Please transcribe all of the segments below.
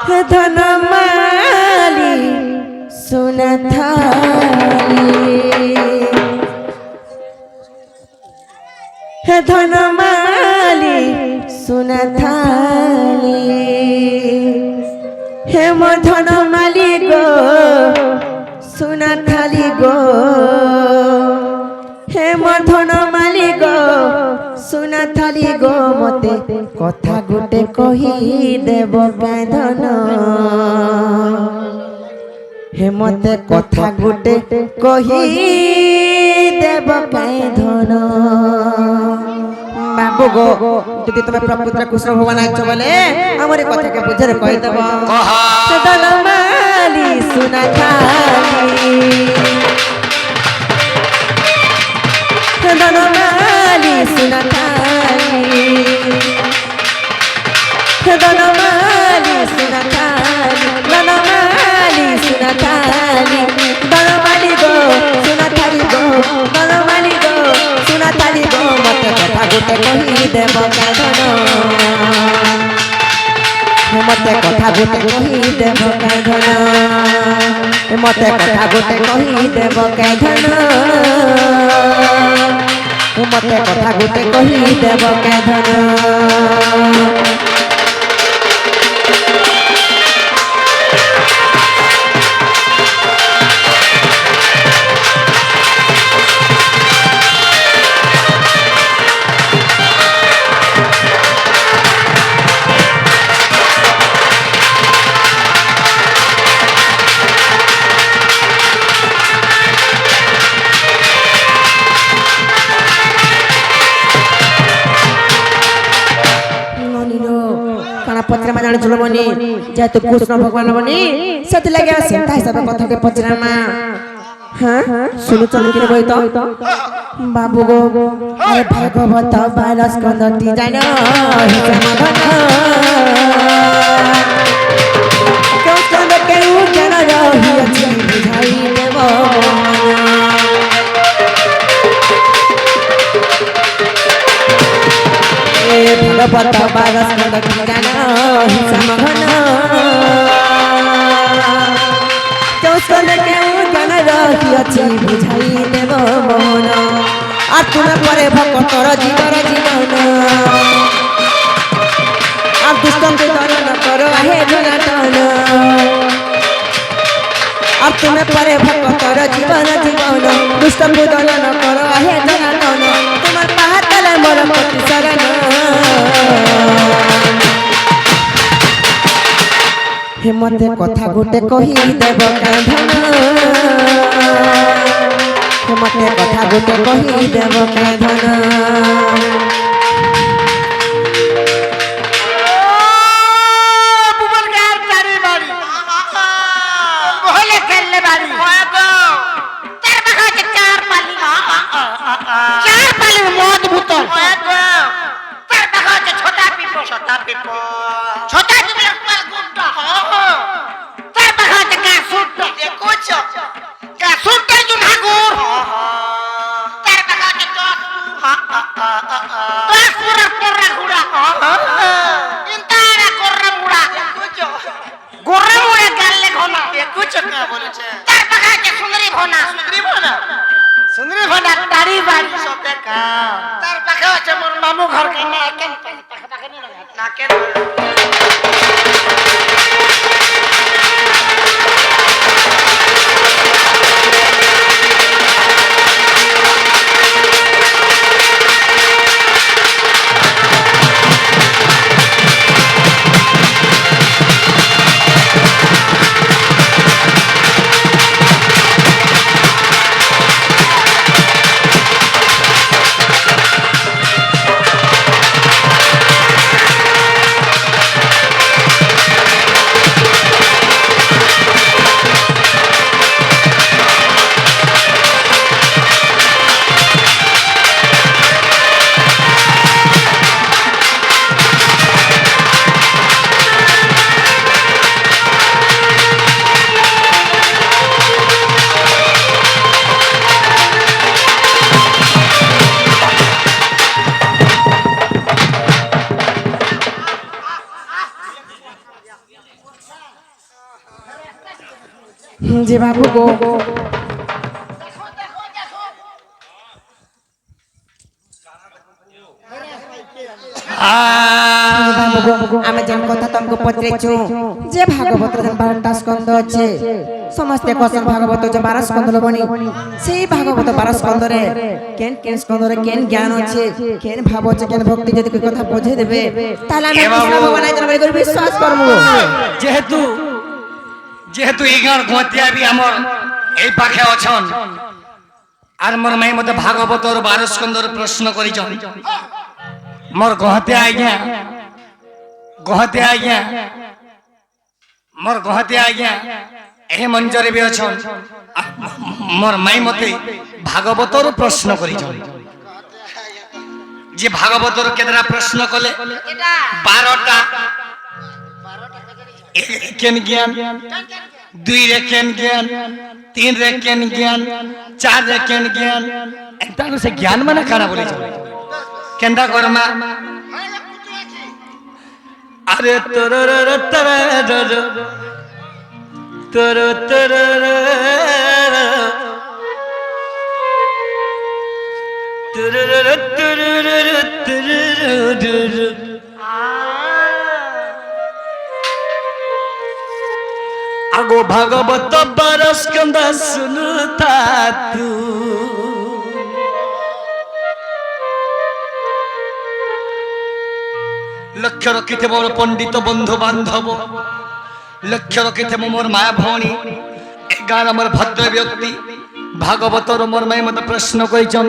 ধনমালি সোনা থালি হে ধনমালি সোনা থালি হে মো ধনমালি গো সোনা থালি গো হে মো ধনমালি গো সোনা থালি গো মতে কথা গোটে কহি দেব ধন হে মতে কথা গোটে কহি দেব ধন বাবু গো যদি তুমি প্রপুত্র কৃষ্ণ ভগবান আইছ বলে আমার কথা কে বুঝরে কই দেব ধনমালি সোনা থালি ধনমালি সোনা থালি ধনমালি সোনা থালি ধনমালি সোনা থালি ধনমালি গো সোনা থালি গো ধনমালি গো সোনা থালি গো মতে কথা গোটে কহি দেব ধন মতে কথা গোটে কহি দেব ধন মতে কথা গোটে কহি দেব ধন মতে কথা গোটে কহি দেব ধন पचरा मा जाने चलो बनी जेतु कृष्ण भगवान बनी सत लगे सेंता हिसाब कथा के पचरा मा हां सुनु चलो कि बई तो बाबू गो अरे भागवत 12 स्कंद ती जानो समाधान क्यों चल के जन रही अछि बुझाई देव भगवत 12 स्कंद ती जानो समाधान क्यों चल के जन रही अछि बुझाई देव मोहन आ तुमे परे भक्तर जीवन जीवन आ दुष्टम के दलन करो हे जनार्दन आ तुमे परे भक्तर जीवन जीवन दुष्टम के दलन करो हे जनार्दन तुम्हार पाहतले मोर पति शरण हे मते कथा गोटे कहि देव धन मते कथा गोटे कहि देव धन बुबल गार चारी बाड़ी बोले खेलने बाड़ी तेरे बखा के चार पाली मौत भूतल तेरे बखा के छोटा पीपो छोटा पीपो गुड्डा तेरे बखा के का सूट ये कुछ का सूट जो ठाकुर तेरे बखा के तो पूरा घुड़ा इंतारा कोर्रा मुड़ा गोर्रा मुड़े गाले घोना ये कुछ क्या बोले छे तेरे बखा के सुंदरी भोना तारी बाड़ी सब का तेरे बखा के मोर मामू घर के ना केन पखा नहीं लगा ना केन যে বাবু গো আমি যেন কথা তোমাকে পত্রেছু যে ভাগবত 12টা স্কন্ধ আছে সমস্ত কসম ভাগবত যে 12 স্কন্ধ লবনি সেই ভাগবত 12 স্কন্ধরে কেন কেন স্কন্ধরে কেন জ্ঞান আছে কেন ভাব আছে কেন ভক্তি যদি কোই কথা বুঝে দেবে তাহলে আমি কৃষ্ণ ভগবান আইতন করে বিশ্বাস করব যেহেতু যেহেতু এই গাঁর গতিয়া বি আমার এই পাখে অছন আর মোর মাই মতে ভাগবতর 12 স্কন্ধর প্রশ্ন করিছন মোর গহতে আজ্ঞা মোর গহতে আজ্ঞা এই মঞ্চরে বি অছন মোর মাই মতে ভাগবতর প্রশ্ন করিছন যে ভাগবতর কেতরা প্রশ্ন কলে 12টা কেন জ্ঞান 2 রে কেন জ্ঞান 3 রে কেন জ্ঞান 4 রে কেন জ্ঞান এটা সে জ্ঞান মানে কারা বলেছ কেন্দা কর্মা আরে তোর তোর তোর তোর আগো ভাগবত 12 স্কন্ধ শুনুতা তু লক্ষ্য রক্ষিতে মোর পণ্ডিত বন্ধু বান্ধব লক্ষ্য রক্ষিতে মোর মায়া ভৌণী গান আমার ভদ্র ব্যক্তি ভাগবতর মোর মাই মত প্রশ্ন কইছন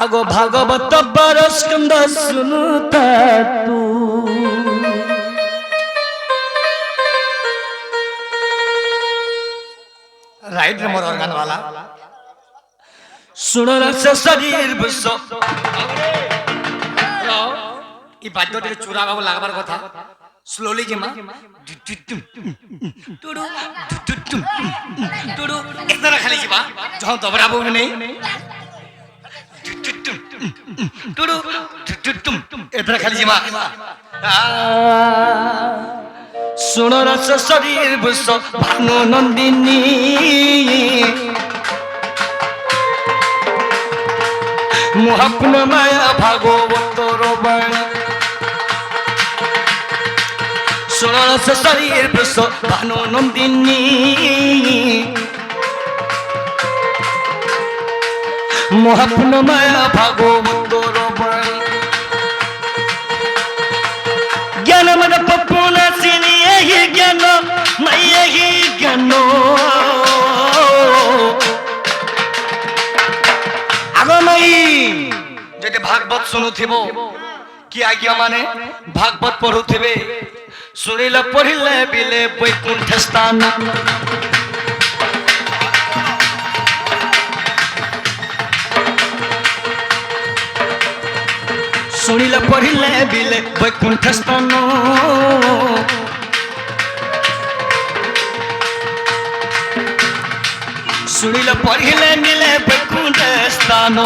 আগো ভাগবত 12 স্কন্ধ শুনুতা তু राइट रे मोर ऑर्गन वाला सुनो से शरीर बुझ ई बाद्यटे चूरा बाबू लागबार কথা স্লোলি জিমা টুডু টুডু একদরা খালি জিবা যখন দবরাবো নেই টুডু একদরা খালি জিমা सुनो रस शरीर बुझ भानु नंदिनी मुहपन माया भागवत बाणी सुनो रस शरीर बुझ भानु नंदिनी मुहपन माया भागवत बाणी ज्ञान मन पपुना सिनी यही ज्ञान मैं यही ज्ञान आगो मई जेते भागवत सुनुथिबो कि आज्ञा माने भागवत पढुथिबे सुनिले पढिले बिले वैकुंठ स्थान सुनिले पढ़िले बिले वैकुंठ स्थान सुनिले पढ़िले मिले वैकुंठ स्थान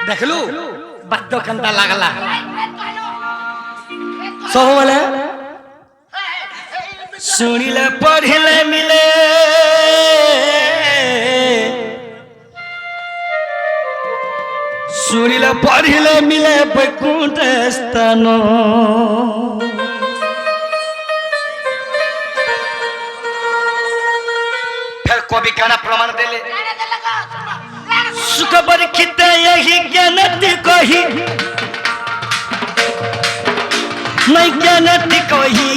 देखलू बाद्य कंदा लागला सब बोले सुनिले पढ़िले मिले सुनिले पढ़िले मिले वैकुंठ स्थान फिर कवि कहना प्रमाण देले सुख परीक्षित यही ज्ञान कही मैं ज्ञान कही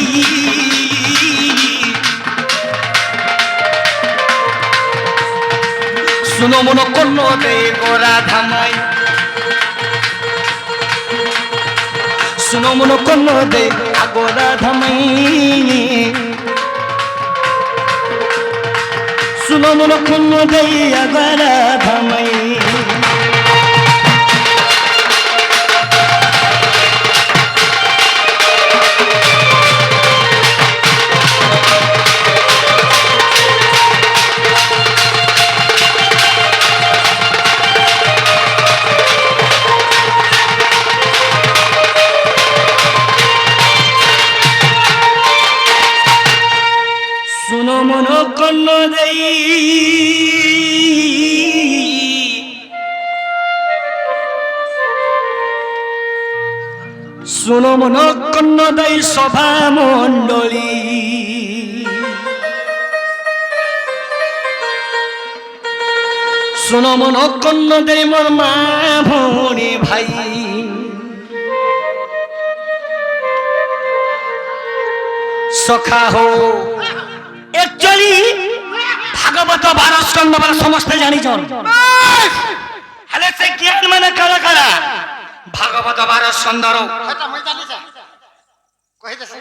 सुनो मनो कन्नो दे गोरा धामाई सुनो मनो कन्नो दे गोरा धामाई सुनो मन कुन दैया गरा धमै सुनो मन कन्न दई सुनो मन कन्न दई सभा मंडली सुनो मन कन्न दई मोर मा भौणी भाई सखा हो एक्चुअली भागवत 12 स्कंद बला समस्त जानी जन हेले से ज्ञान माने करा करा भागवत 12 स्कंद रो हेटा मुई जानि जा कहि दे से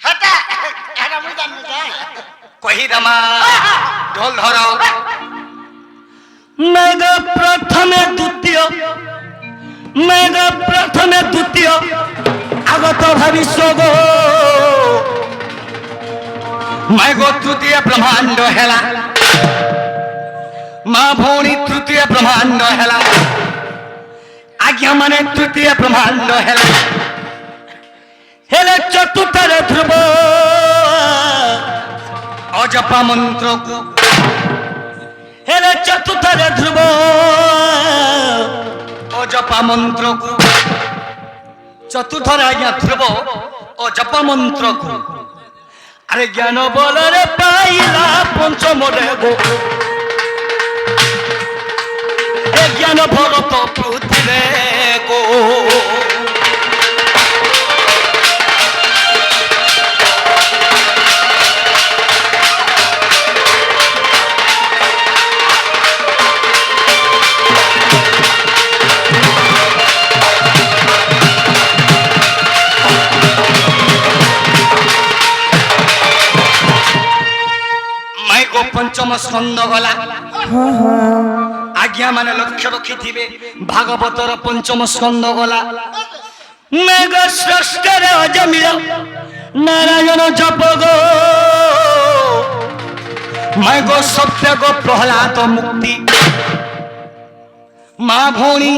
हेटा हेटा मुई जानि जा कहि दमा ढोल धरो मेघ प्रथमे द्वितीय आगत भविष्य गो मैं गो तृतीय ब्रह्मांड हेला माँ भौणी तृतीय ब्रह्मांड हेला आज्ञा माने तृतीय ब्रह्मांड हेला हेले चतुर्थ ध्रुव अजपा मंत्र को हेले चतुर्थ ध्रुव अजपा मंत्र को चतुर्थ आज्ञा ध्रुव अजपा मंत्र को अरे ज्ञान बल रे पाइला पंचम रे गो ज्ञान भरत पृथ्वी रे गो पंचम स्कंद गला आज्ञा माने लक्ष्य रखी थिबे भागवतर पंचम स्कंद गला मेघ श्रेष्ठर अजमिल नारायण जप गो मैं गो सत्य गो प्रहलाद मुक्ति माँ भौणी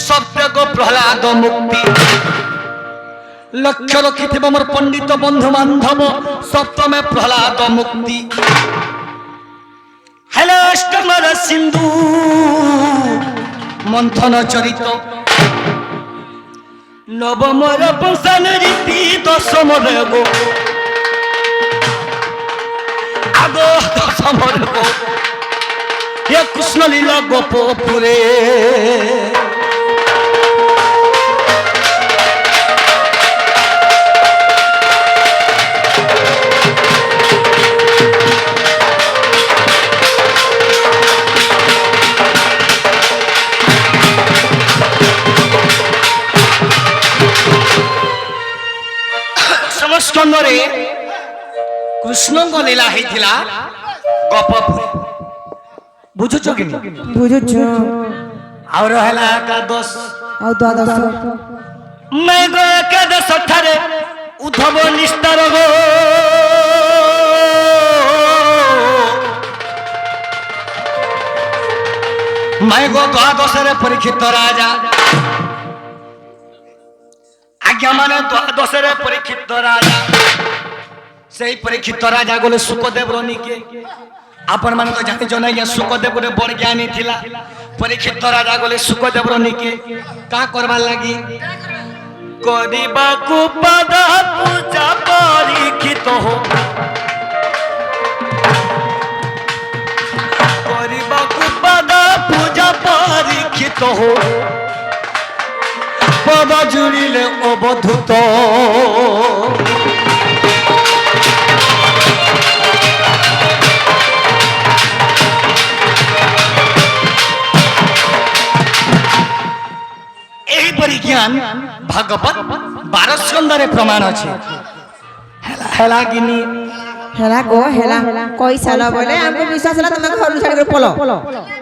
सत्य गो प्रहलाद मुक्ति लक्ष्य रखी थिबे मोर पंडित बंधु बांधव सप्तमे प्रहलाद मुक्ति हेलो अष्टमर सिंधु मंथन चरित नवमर पंचन रीति दशमर गो आगो दशमर गो ये कृष्ण लीला गोपपुरे स्कंदरे कृष्ण को लीला हेथिला गोपपुरे बुझुछ कि बुझुछ और हला एकादश और द्वादश मैं गो एकादश ठारे उद्धव निस्तार गो मैं गो द्वादश रे परीक्षित राजा आज्ञा माने द्वादश रे परीक्षित राजा से परीक्षित राजा गोले सुखदेव रनी के आपण मान तो जाति जनै या सुखदेव रे बड़ ज्ञानी थिला परीक्षित राजा गोले सुखदेव रनी के का करबा लागी करिबा को पद पूजा परीक्षित हो करिबा को पद पूजा परीक्षित हो पद जुड़िले अवधूत यही परिज्ञान भागवत 12 स्कंदरे प्रमाण अच्छे हेला गिनी हेला को हेला कोई साला बोले हमको विश्वास होला तुम घर छाड़ कर पलो